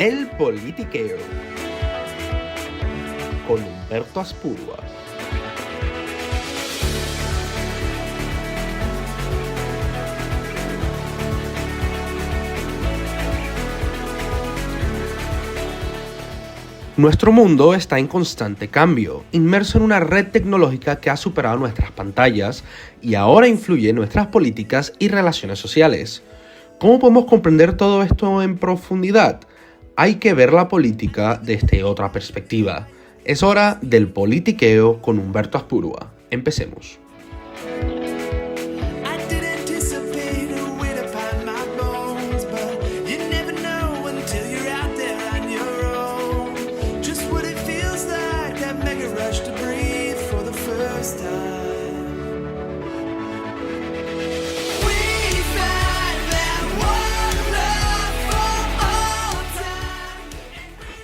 El Politiqueo con Humberto Azpurua. Nuestro mundo está en constante cambio, inmerso en una red tecnológica que ha superado nuestras pantallas y ahora influye en nuestras políticas y relaciones sociales. ¿Cómo podemos comprender todo esto en profundidad? Hay que ver la política desde otra perspectiva. Es hora del Politiqueo con Humberto Azpurua. Empecemos.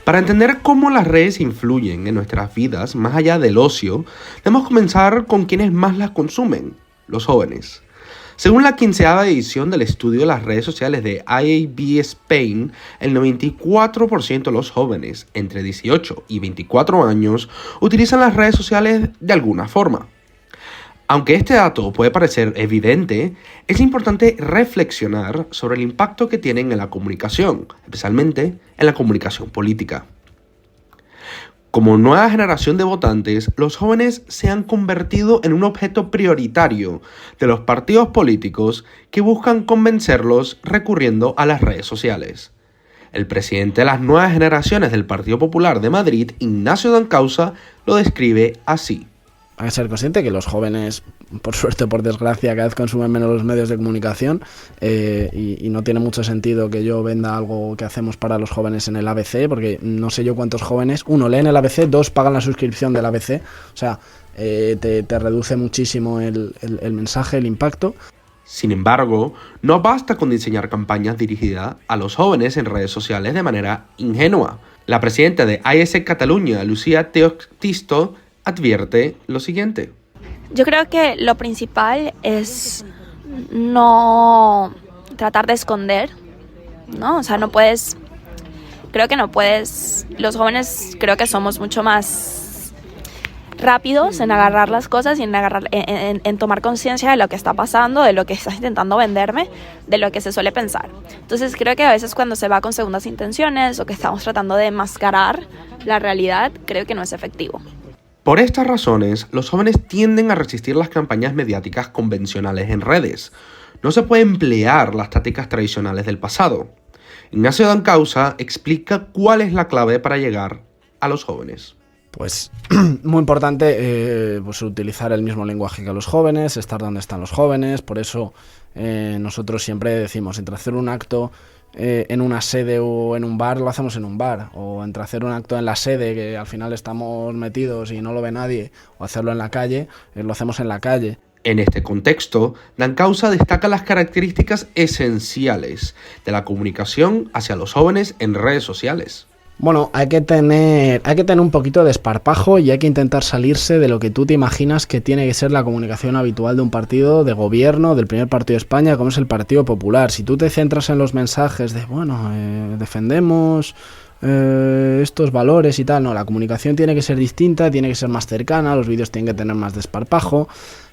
Para entender cómo las redes influyen en nuestras vidas, más allá del ocio, debemos comenzar con quienes más las consumen, los jóvenes. Según la 15ª edición del estudio de las redes sociales de IAB Spain, el 94% de los jóvenes entre 18 y 24 años utilizan las redes sociales de alguna forma. Aunque este dato puede parecer evidente, es importante reflexionar sobre el impacto que tienen en la comunicación, especialmente en la comunicación política. Como nueva generación de votantes, los jóvenes se han convertido en un objeto prioritario de los partidos políticos que buscan convencerlos recurriendo a las redes sociales. El presidente de las nuevas generaciones del Partido Popular de Madrid, Ignacio Dancausa, lo describe así. Hay que ser consciente que los jóvenes, por suerte o por desgracia, cada vez consumen menos los medios de comunicación y no tiene mucho sentido que yo venda algo que hacemos para los jóvenes en el ABC, porque no sé yo cuántos jóvenes, uno, leen el ABC, dos, pagan la suscripción del ABC, o sea, te reduce muchísimo el mensaje, el impacto. Sin embargo, no basta con diseñar campañas dirigidas a los jóvenes en redes sociales de manera ingenua. La presidenta de AES Cataluña, Lucía Teoctisto, advierte lo siguiente. Yo creo que lo principal es no tratar de esconder, ¿no? O sea, los jóvenes creo que somos mucho más rápidos en agarrar las cosas y en tomar conciencia de lo que está pasando, de lo que estás intentando venderme, de lo que se suele pensar. Entonces creo que a veces cuando se va con segundas intenciones o que estamos tratando de mascarar la realidad, creo que no es efectivo. Por estas razones, los jóvenes tienden a resistir las campañas mediáticas convencionales en redes. No se puede emplear las tácticas tradicionales del pasado. Ignacio Dancausa explica cuál es la clave para llegar a los jóvenes. Pues muy importante pues utilizar el mismo lenguaje que los jóvenes, estar donde están los jóvenes. Por eso nosotros siempre decimos, entre hacer un acto en una sede o en un bar, lo hacemos en un bar, o entre hacer un acto en la sede que al final estamos metidos y no lo ve nadie, o hacerlo en la calle, lo hacemos en la calle. En este contexto, Dancausa destaca las características esenciales de la comunicación hacia los jóvenes en redes sociales. Bueno, hay que tener un poquito de desparpajo y hay que intentar salirse de lo que tú te imaginas que tiene que ser la comunicación habitual de un partido de gobierno, del primer partido de España, como es el Partido Popular. Si tú te centras en los mensajes de, defendemos estos valores y tal, no, la comunicación tiene que ser distinta, tiene que ser más cercana, los vídeos tienen que tener más desparpajo,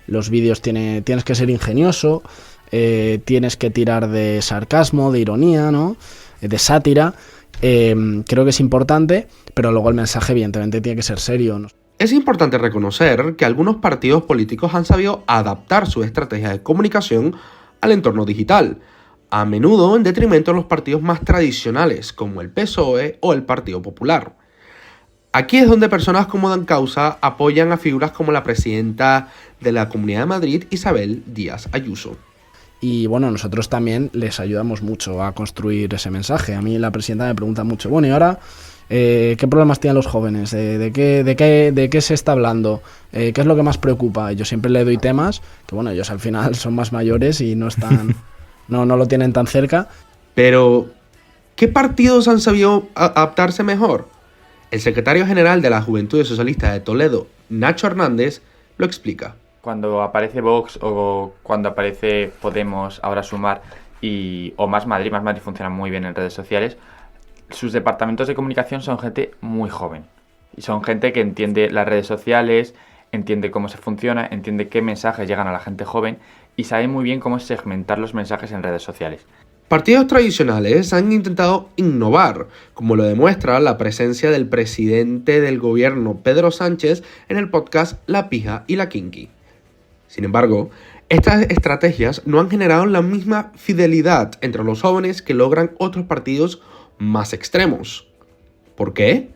los vídeos tienes que ser ingenioso, tienes que tirar de sarcasmo, de ironía, ¿no? De sátira. Creo que es importante, pero luego el mensaje evidentemente tiene que ser serio, ¿no? Es importante reconocer que algunos partidos políticos han sabido adaptar su estrategia de comunicación al entorno digital, a menudo en detrimento de los partidos más tradicionales, como el PSOE o el Partido Popular. Aquí es donde personas como Dancausa apoyan a figuras como la presidenta de la Comunidad de Madrid, Isabel Díaz Ayuso. Y bueno, nosotros también les ayudamos mucho a construir ese mensaje. A mí la presidenta me pregunta mucho, bueno, ¿y ahora qué problemas tienen los jóvenes? ¿De qué se está hablando? ¿Qué es lo que más preocupa? Y yo siempre le doy temas que, bueno, ellos al final son más mayores y no están, no lo tienen tan cerca. Pero, ¿qué partidos han sabido adaptarse mejor? El secretario general de la Juventud Socialista de Toledo, Nacho Hernández, lo explica. Cuando aparece Vox o cuando aparece Podemos, ahora Sumar o Más Madrid funciona muy bien en redes sociales, sus departamentos de comunicación son gente muy joven. Y son gente que entiende las redes sociales, entiende cómo se funciona, entiende qué mensajes llegan a la gente joven y sabe muy bien cómo segmentar los mensajes en redes sociales. Partidos tradicionales han intentado innovar, como lo demuestra la presencia del presidente del gobierno Pedro Sánchez en el podcast La Pija y la Kinky. Sin embargo, estas estrategias no han generado la misma fidelidad entre los jóvenes que logran otros partidos más extremos. ¿Por qué?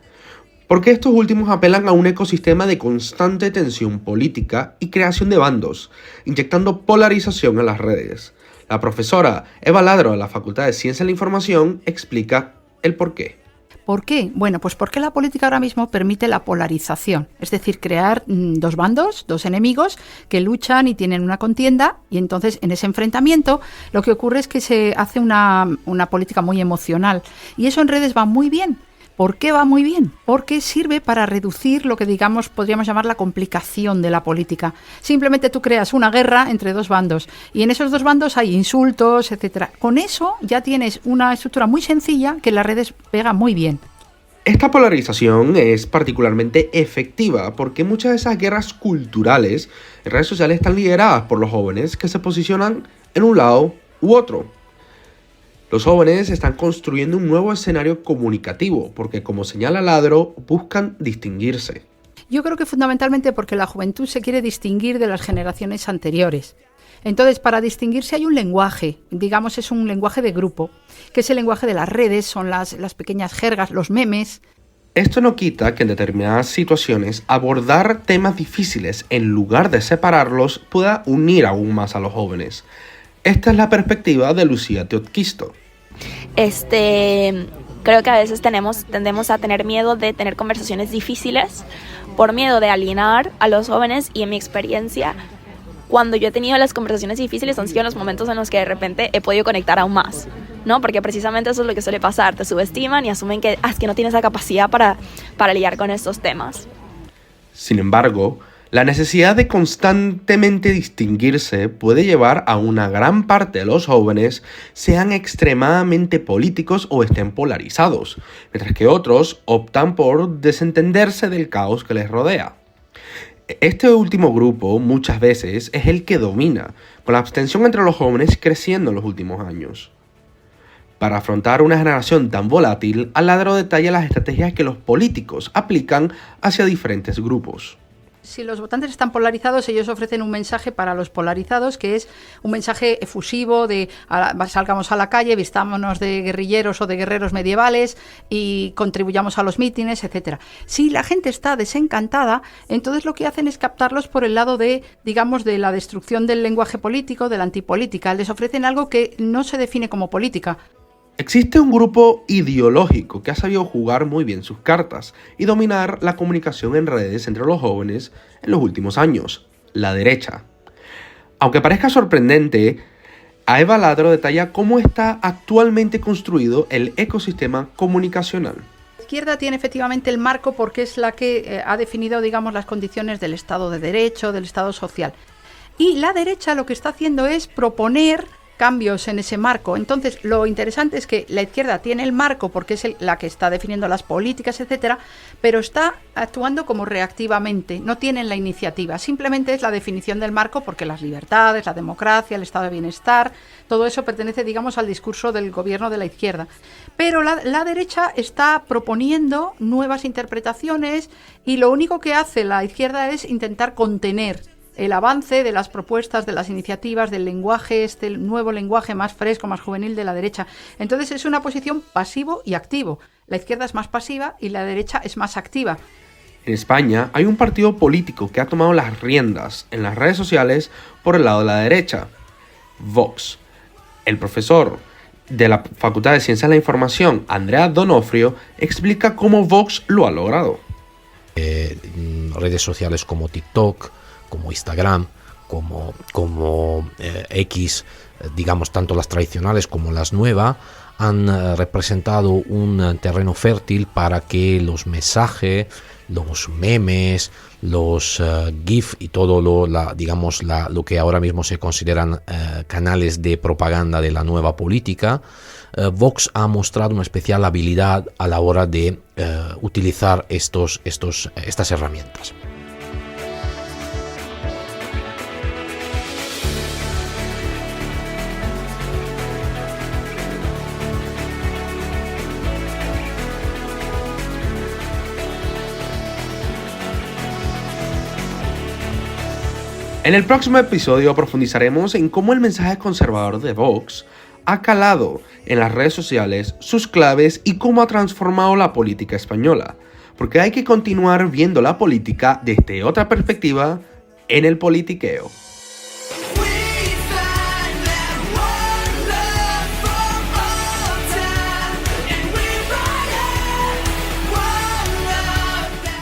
Porque estos últimos apelan a un ecosistema de constante tensión política y creación de bandos, inyectando polarización en las redes. La profesora Eva Ladro de la Facultad de Ciencia de la Información explica el porqué. ¿Por qué? Bueno, pues porque la política ahora mismo permite la polarización, es decir, crear dos bandos, dos enemigos que luchan y tienen una contienda, y entonces en ese enfrentamiento lo que ocurre es que se hace una política muy emocional, y eso en redes va muy bien. ¿Por qué va muy bien? Porque sirve para reducir lo que podríamos llamar la complicación de la política. Simplemente tú creas una guerra entre dos bandos y en esos dos bandos hay insultos, etcétera. Con eso ya tienes una estructura muy sencilla que en las redes pega muy bien. Esta polarización es particularmente efectiva porque muchas de esas guerras culturales en redes sociales están lideradas por los jóvenes que se posicionan en un lado u otro. Los jóvenes están construyendo un nuevo escenario comunicativo porque, como señala Ladro, buscan distinguirse. Yo creo que fundamentalmente porque la juventud se quiere distinguir de las generaciones anteriores. Entonces, para distinguirse hay un lenguaje, digamos es un lenguaje de grupo, que es el lenguaje de las redes, son las pequeñas jergas, los memes. Esto no quita que en determinadas situaciones abordar temas difíciles en lugar de separarlos pueda unir aún más a los jóvenes. Esta es la perspectiva de Lucía Teotquisto. Creo que a veces tendemos a tener miedo de tener conversaciones difíciles por miedo de alienar a los jóvenes, y en mi experiencia, cuando yo he tenido las conversaciones difíciles han sido los momentos en los que de repente he podido conectar aún más, ¿no? Porque precisamente eso es lo que suele pasar, te subestiman y asumen que es que no tienes la capacidad para lidiar con estos temas. Sin embargo, la necesidad de constantemente distinguirse puede llevar a una gran parte de los jóvenes sean extremadamente políticos o estén polarizados, mientras que otros optan por desentenderse del caos que les rodea. Este último grupo muchas veces es el que domina, con la abstención entre los jóvenes creciendo en los últimos años. Para afrontar una generación tan volátil, Ladro detalla las estrategias que los políticos aplican hacia diferentes grupos. Si los votantes están polarizados, ellos ofrecen un mensaje para los polarizados, que es un mensaje efusivo de salgamos a la calle, vistámonos de guerrilleros o de guerreros medievales y contribuyamos a los mítines, etcétera. Si la gente está desencantada, entonces lo que hacen es captarlos por el lado de la destrucción del lenguaje político, de la antipolítica. Les ofrecen algo que no se define como política. Existe un grupo ideológico que ha sabido jugar muy bien sus cartas y dominar la comunicación en redes entre los jóvenes en los últimos años, la derecha. Aunque parezca sorprendente, Eva Ladro detalla cómo está actualmente construido el ecosistema comunicacional. La izquierda tiene efectivamente el marco porque es la que ha definido, las condiciones del Estado de Derecho, del Estado social. Y la derecha lo que está haciendo es proponer cambios en ese marco. Entonces, lo interesante es que la izquierda tiene el marco porque es la que está definiendo las políticas, etcétera, pero está actuando como reactivamente, no tienen la iniciativa, simplemente es la definición del marco porque las libertades, la democracia, el estado de bienestar, todo eso pertenece, al discurso del gobierno de la izquierda. Pero la derecha está proponiendo nuevas interpretaciones y lo único que hace la izquierda es intentar contener el avance de las propuestas, de las iniciativas, del lenguaje, el nuevo lenguaje más fresco, más juvenil de la derecha. Entonces es una posición pasivo y activo. La izquierda es más pasiva y la derecha es más activa. En España hay un partido político que ha tomado las riendas en las redes sociales por el lado de la derecha, Vox. El profesor de la Facultad de Ciencias de la Información, Andrea Donofrio, explica cómo Vox lo ha logrado. Redes sociales como TikTok, como Instagram, como X, tanto las tradicionales como las nuevas, han representado un terreno fértil para que los mensajes, los memes, los GIF y todo lo que ahora mismo se consideran canales de propaganda de la nueva política, Vox ha mostrado una especial habilidad a la hora de utilizar estas herramientas. En el próximo episodio profundizaremos en cómo el mensaje conservador de Vox ha calado en las redes sociales, sus claves y cómo ha transformado la política española. Porque hay que continuar viendo la política desde otra perspectiva en el politiqueo.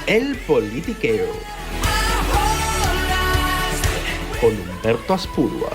El politiqueo con Humberto Aspurua.